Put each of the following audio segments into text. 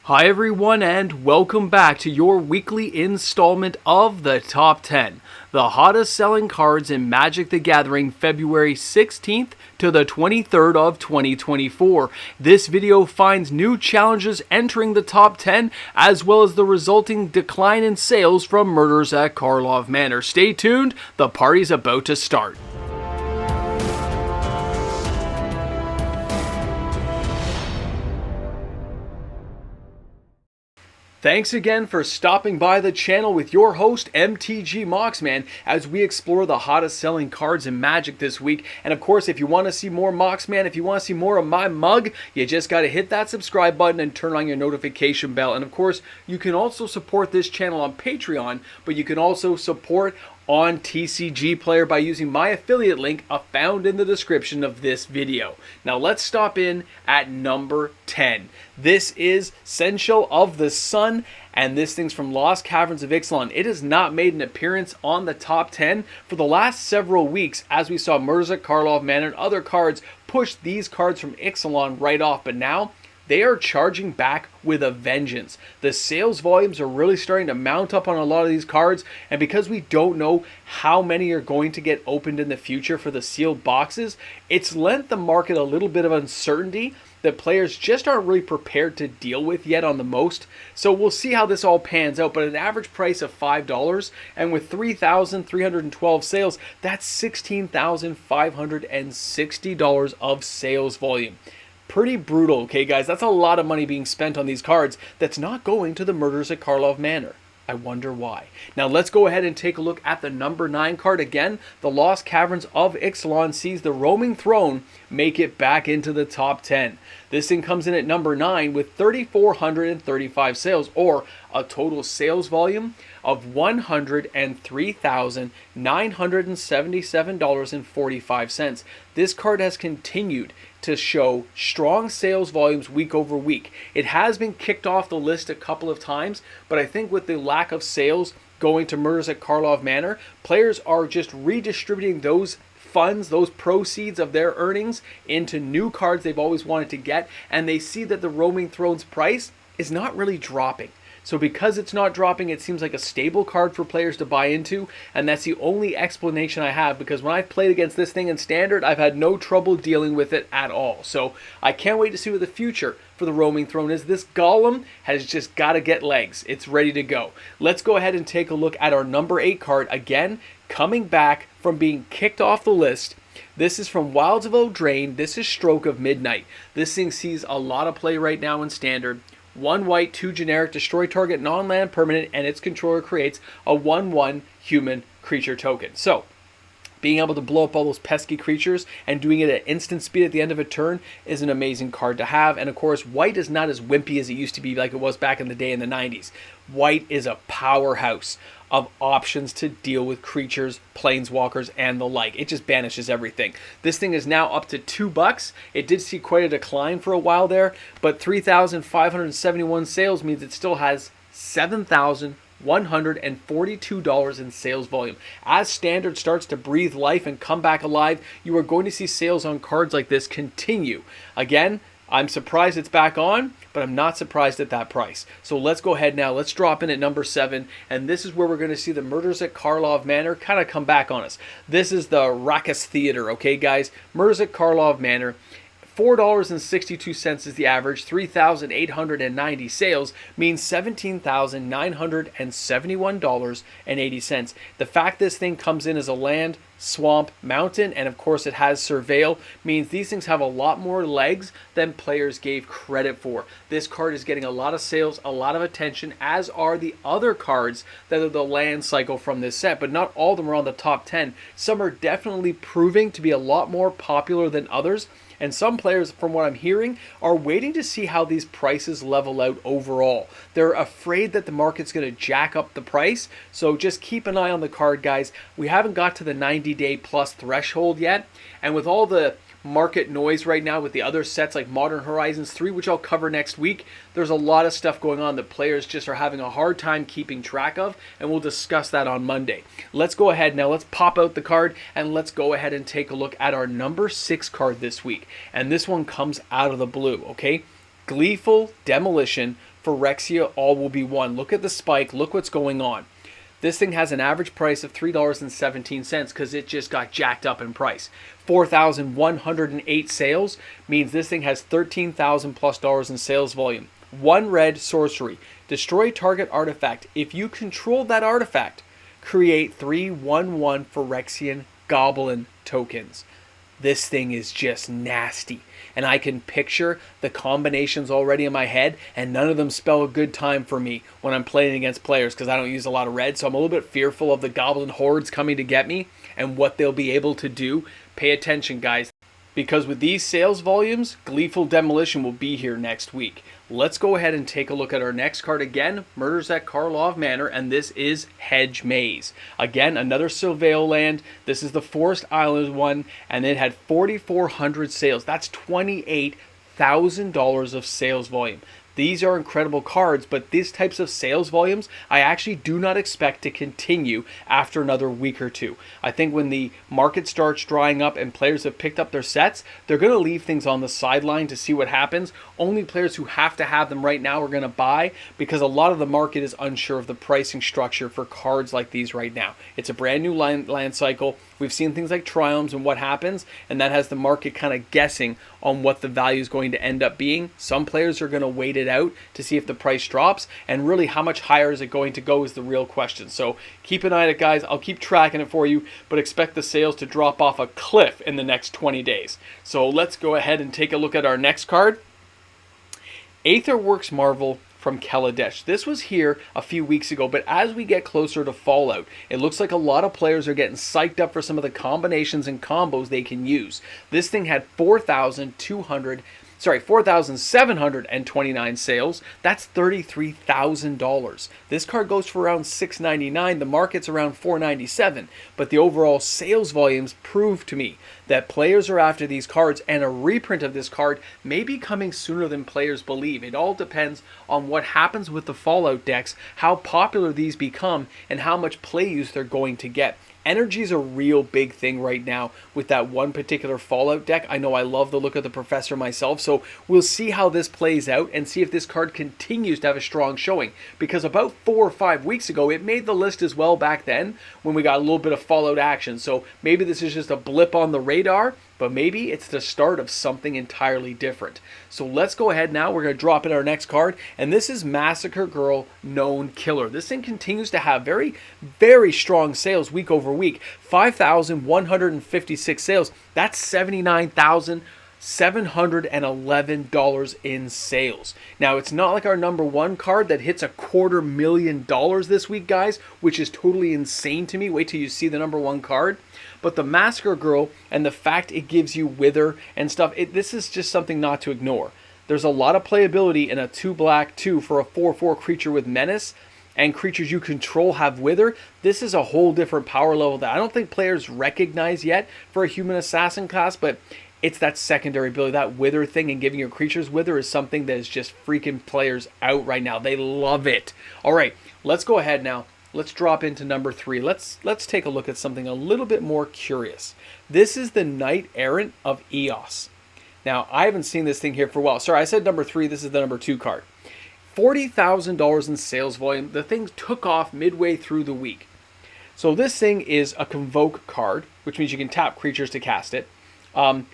Hi everyone and welcome back to your weekly installment of the Top 10, the hottest selling cards in Magic the Gathering February 16th to the 23rd of 2024. This video finds new challenges entering the top 10 as well as the resulting decline in sales from Murders at Karlov Manor. Stay tuned, the party's about to start. Thanks again for stopping by the channel with your host mtgnews as we explore the hottest selling cards in Magic this week. And of course, if you want to see more Moxman, if you want to see more of my mug, you just got to hit that subscribe button and turn on your notification bell. And of course, you can also support this channel on Patreon, but you can also support on TCG Player by using my affiliate link found in the description of this video. Now let's stop in at number 10. This is Sensual of the Sun, and this thing's from Lost Caverns of Ixalan. It has not made an appearance on the top 10 for the last several weeks, as we saw Murders at Karlov Manor and other cards push these cards from Ixalan right off, but now they are charging back with a vengeance. The sales volumes are really starting to mount up on a lot of these cards, and because we don't know how many are going to get opened in the future for the sealed boxes, it's lent the market a little bit of uncertainty that players just aren't really prepared to deal with yet on the most. So we'll see how this all pans out, but an average price of $5, and with 3,312 sales, that's $16,560 of sales volume. Pretty brutal, okay guys? That's a lot of money being spent on these cards that's not going to the Murders at Karlov Manor. I wonder why. Now let's go ahead and take a look at the number 9 card again. The Lost Caverns of Ixalan sees the Roaming Throne make it back into the top 10. This thing comes in at number 9 with 3,435 sales, or a total sales volume of $103,977.45. This card has continued to show strong sales volumes week over week. It has been kicked off the list a couple of times, but I think with the lack of sales going to Murders at Karlov Manor, players are just redistributing those funds, those proceeds of their earnings into new cards they've always wanted to get, and they see that the Roaming Throne's price is not really dropping. So because it's not dropping, it seems like a stable card for players to buy into, and that's the only explanation I have, because when I've played against this thing in Standard, I've had no trouble dealing with it at all. So I can't wait to see what the future for the Roaming Throne is. This Golem has just got to get legs. It's ready to go. Let's go ahead and take a look at our number 8 card. Again, coming back from being kicked off the list. This is from Wilds of Eldraine. This is Stroke of Midnight. This thing sees a lot of play right now in Standard. 1 white, 2 generic, destroy target non-land permanent, and its controller creates a 1/1 human creature token. So, being able to blow up all those pesky creatures and doing it at instant speed at the end of a turn is an amazing card to have. And of course, white is not as wimpy as it used to be like it was back in the day in the 90s. White is a powerhouse of options to deal with creatures, planeswalkers, and the like. It just banishes everything. This thing is now up to $2. It did see quite a decline for a while there, but 3,571 sales means it still has $7,142 in sales volume. As Standard starts to breathe life and come back alive, you are going to see sales on cards like this continue. Again, I'm surprised it's back on, but I'm not surprised at that price. So let's go ahead now. Let's drop in at number 7, and this is where we're going to see the Murders at Karlov Manor kind of come back on us. This is the Rackus Theater, okay guys? Murders at Karlov Manor. $4.62 is the average. 3,890 sales means $17,971.80. The fact this thing comes in as a land, swamp, mountain, and of course it has Surveil, means these things have a lot more legs than players gave credit for. This card is getting a lot of sales, a lot of attention, as are the other cards that are the land cycle from this set, but not all of them are on the top 10. Some are definitely proving to be a lot more popular than others, and some players, from what I'm hearing, are waiting to see how these prices level out overall. They're afraid that the market's going to jack up the price, so just keep an eye on the card, guys. We haven't got to the 90-day plus threshold yet, and with all the market noise right now with the other sets like Modern Horizons 3, which I'll cover next week, there's a lot of stuff going on that players just are having a hard time keeping track of, and we'll discuss that on Monday. Let's go ahead now, let's pop out the card, and let's go ahead and take a look at our number 6 card this week. And this one comes out of the blue, okay? Gleeful Demolition Phyrexia, all will be one. Look at the spike. Look what's going on. This thing has an average price of $3.17 because it just got jacked up in price. 4,108 sales means this thing has $13,000 plus in sales volume. One red sorcery. Destroy target artifact. If you control that artifact, create 3/1/1 Phyrexian Goblin tokens. This thing is just nasty. And I can picture the combinations already in my head, and none of them spell a good time for me when I'm playing against players because I don't use a lot of red. So I'm a little bit fearful of the goblin hordes coming to get me and what they'll be able to do. Pay attention, guys, because with these sales volumes, Gleeful Demolition will be here next week. Let's go ahead and take a look at our next card again, Murders at Karlov Manor, and this is Hedge Maze. Again, another Surveil land. This is the Forest Island one, and it had 4,400 sales. That's $28,000 of sales volume. These are incredible cards, but these types of sales volumes I actually do not expect to continue after another week or two. I think when the market starts drying up and players have picked up their sets, they're going to leave things on the sideline to see what happens. Only players who have to have them right now are going to buy because a lot of the market is unsure of the pricing structure for cards like these right now. It's a brand new land cycle. We've seen things like Triumphs and what happens, and that has the market kind of guessing on what the value is going to end up being. Some players are going to wait it out to see if the price drops, and really how much higher is it going to go is the real question. So keep an eye on it, guys. I'll keep tracking it for you, but expect the sales to drop off a cliff in the next 20 days. So let's go ahead and take a look at our next card. Aetherworks Marvel from Kaladesh. This was here a few weeks ago, but as we get closer to Fallout, it looks like a lot of players are getting psyched up for some of the combinations and combos they can use. This thing had 4,729 sales. That's $33,000. This card goes for around $699. The market's around $497, but the overall sales volumes prove to me that players are after these cards, and a reprint of this card may be coming sooner than players believe. It all depends on what happens with the Fallout decks, how popular these become, and how much play use they're going to get. Energy is a real big thing right now with that one particular Fallout deck. I know I love the look of the Professor myself, so we'll see how this plays out and see if this card continues to have a strong showing. Because about 4 or 5 weeks ago, it made the list as well back then when we got a little bit of Fallout action. So maybe this is just a blip on the radar, but maybe it's the start of something entirely different. So let's go ahead now. We're going to drop in our next card, and this is Massacre Girl Known Killer. This thing continues to have very, very strong sales week over week. 5,156 sales. That's $79,711 in sales. Now, it's not like our number one card that hits $250,000 this week, guys, which is totally insane to me. Wait till you see the number one card. But the Massacre Girl and the fact it gives you Wither and stuff, this is just something not to ignore. There's a lot of playability in a 2-black 2 for a 4/4 creature with Menace, and creatures you control have Wither. This is a whole different power level that I don't think players recognize yet for a human assassin class, but it's that secondary ability, that Wither thing, and giving your creatures Wither is something that is just freaking players out right now. They love it. All right, let's go ahead now. Let's drop into number 3. Let's take a look at something a little bit more curious. This is the Knight Errant of Eos. Now, I haven't seen this thing here for a while. Sorry, I said number 3. This is the number 2 card. $40,000 in sales volume. The thing took off midway through the week. So this thing is a Convoke card, which means you can tap creatures to cast it.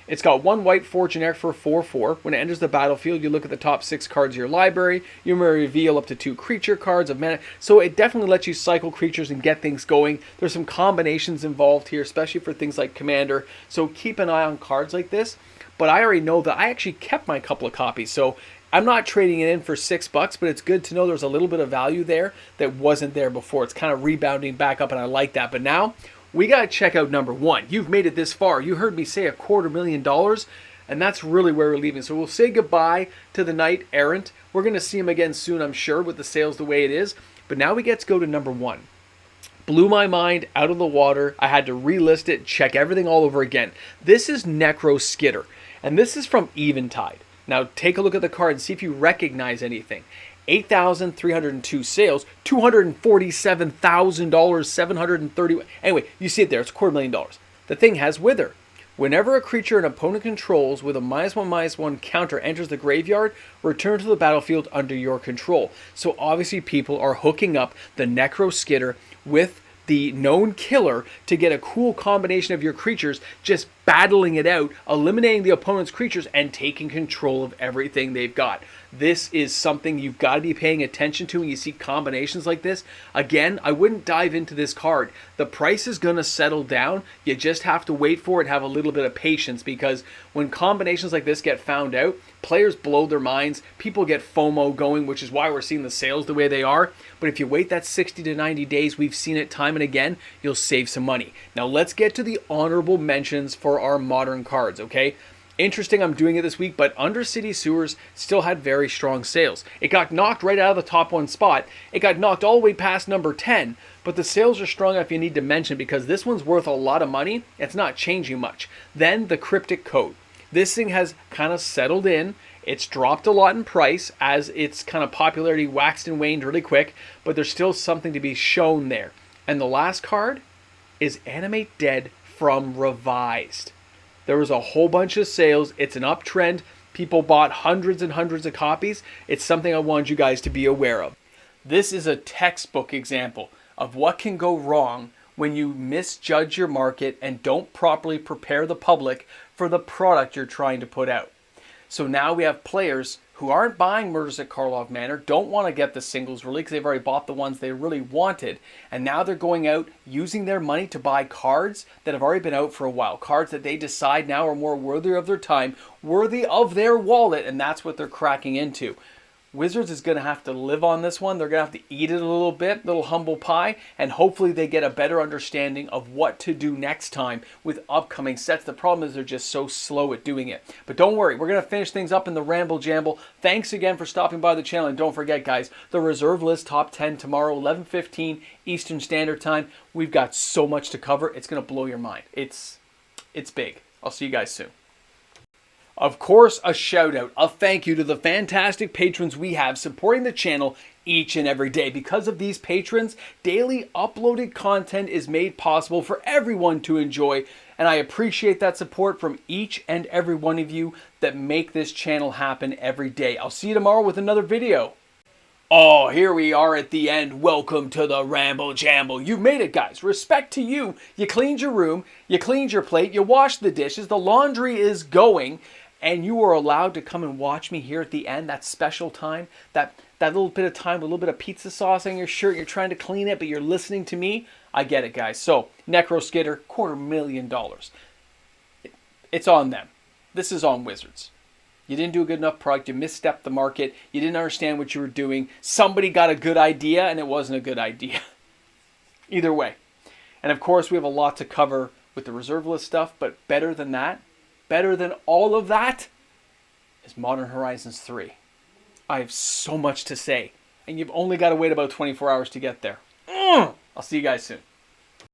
It's got 1 white 4 generic for 4/4. When it enters the battlefield, you look at the top 6 cards of your library. You may reveal up to 2 creature cards of mana. So it definitely lets you cycle creatures and get things going. There's some combinations involved here, especially for things like Commander. So keep an eye on cards like this. But I already know that I actually kept my couple of copies. So I'm not trading it in for $6, but it's good to know there's a little bit of value there that wasn't there before. It's kind of rebounding back up, and I like that. But now we got to check out number 1. You've made it this far. You heard me say $250,000, and that's really where we're leaving. So we'll say goodbye to the Knight Errant. We're going to see him again soon, I'm sure, with the sales the way it is. But now we get to go to number 1. Blew my mind out of the water. I had to relist it, check everything all over again. This is Necro Skitter, and this is from Eventide. Now take a look at the card and see if you recognize anything. 8,302 sales, $247,000, 730. Anyway, you see it there. It's $250,000. The thing has Wither. Whenever a creature an opponent controls with a -1/-1 counter enters the graveyard, return to the battlefield under your control. So obviously people are hooking up the Necro Skitter with the known killer to get a cool combination of your creatures, just battling it out, eliminating the opponent's creatures, and taking control of everything they've got. This is something you've got to be paying attention to when you see combinations like this. Again, I wouldn't dive into this card. The price is going to settle down. You just have to wait for it, have a little bit of patience, because when combinations like this get found out, players blow their minds, people get FOMO going, which is why we're seeing the sales the way they are. But if you wait that 60 to 90 days, we've seen it time and again, you'll save some money. Now let's get to the honorable mentions for our modern cards, okay? Interesting, I'm doing it this week, but Undercity Sewers still had very strong sales. It got knocked right out of the top one spot. It got knocked all the way past number 10, but the sales are strong enough you need to mention because this one's worth a lot of money. It's not changing much. Then the Cryptic Code. This thing has kind of settled in. It's dropped a lot in price as its kind of popularity waxed and waned really quick, but there's still something to be shown there. And the last card is Animate Dead from Revised. There was a whole bunch of sales. It's an uptrend. People bought hundreds and hundreds of copies. It's something I want you guys to be aware of. This is a textbook example of what can go wrong when you misjudge your market and don't properly prepare the public for the product you're trying to put out. So now we have players who aren't buying Murders at Karlov Manor, don't want to get the singles really because they've already bought the ones they really wanted. And now they're going out using their money to buy cards that have already been out for a while. Cards that they decide now are more worthy of their time, worthy of their wallet, and that's what they're cracking into. Wizards is going to have to live on this one. They're going to have to eat it a little bit, little humble pie, and hopefully they get a better understanding of what to do next time with upcoming sets. The problem is they're just so slow at doing it. But don't worry, we're going to finish things up in the Ramble Jamble. Thanks again for stopping by the channel, and don't forget, guys, the reserve list top 10 tomorrow, 11:15 Eastern Standard Time. We've got so much to cover. It's going to blow your mind. It's big. I'll see you guys soon. Of course, a shout out, a thank you to the fantastic patrons we have supporting the channel each and every day. Because of these patrons, daily uploaded content is made possible for everyone to enjoy, and I appreciate that support from each and every one of you that make this channel happen every day. I'll see you tomorrow with another video. Oh, here we are at the end. Welcome to the Ramble Jamble. You've made it, guys. Respect to you. You cleaned your room, you cleaned your plate, you washed the dishes, the laundry is going, and you are allowed to come and watch me here at the end, that special time, that little bit of time with a little bit of pizza sauce on your shirt. You're trying to clean it, but you're listening to me. I get it, guys. So, Necro Skitter, $250,000. It's on them. This is on Wizards. You didn't do a good enough product. You misstepped the market. You didn't understand what you were doing. Somebody got a good idea, and it wasn't a good idea. Either way. And, of course, we have a lot to cover with the reserve list stuff, but better than that, better than all of that is Modern Horizons 3. I have so much to say, and you've only got to wait about 24 hours to get there. I'll see you guys soon.